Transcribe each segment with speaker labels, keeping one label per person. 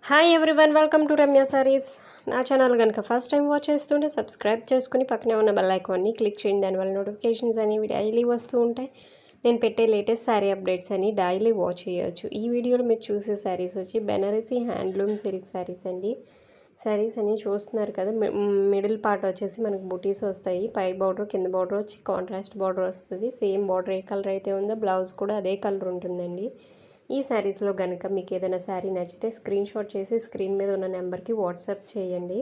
Speaker 1: Hi everyone, welcome to Ramya saris. నా channel కనుక first time watch చేస్తుంటే సబ్స్క్రైబ్ చేసుకుని పక్కనే ఉన్న బెల్ ఐకాన్ని క్లిక్ చేయండి. దానివల్ల నోటిఫికేషన్స్ అనేవి డైలీ వస్తూ ఉంటాయి. నేను పెట్టే లేటెస్ట్ శారీ అప్డేట్స్ అని డైలీ వాచ్ చేయొచ్చు. ఈ వీడియోలో మీరు చూసే శారీస్ వచ్చి బెనారసీ హ్యాండ్లూమ్ సిల్క్ శారీస్ అండి. శారీస్ అని చూస్తున్నారు కదా, మిడిల్ పార్ట్ వచ్చేసి మనకు బుటీస్ వస్తాయి. పై బార్డర్ కింద బార్డర్ వచ్చి కాంట్రాస్ట్ బార్డర్ వస్తుంది. సేమ్ బార్డర్ ఏ కలర్ అయితే ఉందో బ్లౌజ్ కూడా అదే కలర్ ఉంటుందండి. ఈ శారీస్లో కనుక మీకు ఏదైనా శారీ నచ్చితే స్క్రీన్ షాట్ చేసి స్క్రీన్ మీద ఉన్న నెంబర్కి వాట్సాప్ చేయండి.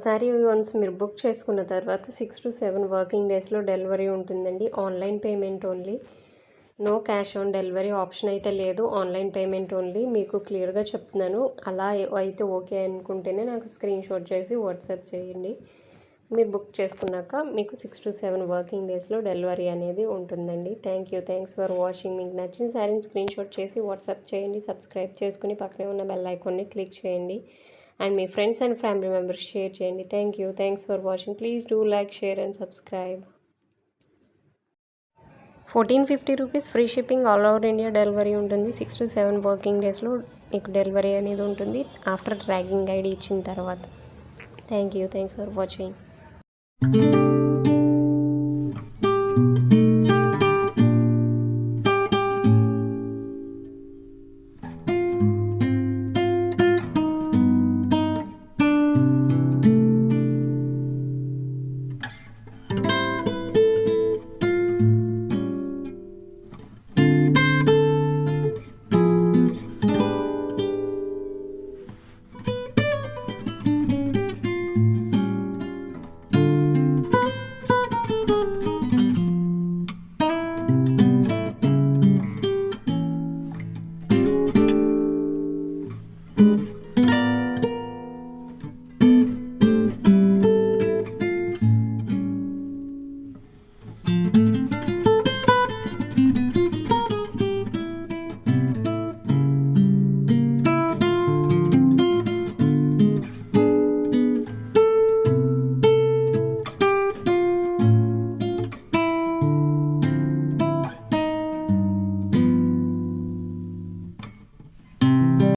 Speaker 1: శారీ వన్స్ మీరు బుక్ చేసుకున్న తర్వాత 6 to 7 వర్కింగ్ డేస్లో డెలివరీ ఉంటుందండి. Online payment only, no cash on delivery option అయితే లేదు. Online payment only. మీకు క్లియర్గా చెప్తున్నాను. అలా అయితే ఓకే అనుకుంటేనే నాకు స్క్రీన్ షాట్ చేసి వాట్సాప్ చేయండి. మీరు బుక్ చేసుకున్నాక మీకు 6 to 7 వర్కింగ్ డేస్లో డెలివరీ అనేది ఉంటుందండి. Thanks for watching. మీకు నచ్చిన శారీని స్క్రీన్ షాట్ చేసి వాట్సాప్ చేయండి. సబ్స్క్రైబ్ చేసుకుని పక్కనే ఉన్న బెల్ ఐకాన్ని క్లిక్ చేయండి. అండ్ మీ friends and family members share చేయండి. Thanks for watching. Please do like, share and subscribe. 1450 rupees free shipping, all over India delivery ఉంటుంది. 6 to 7 వర్కింగ్ డేస్లో మీకు డెలివరీ అనేది ఉంటుంది ఆఫ్టర్ ట్రాకింగ్ ఐడి ఇచ్చిన తర్వాత. Thanks for watching.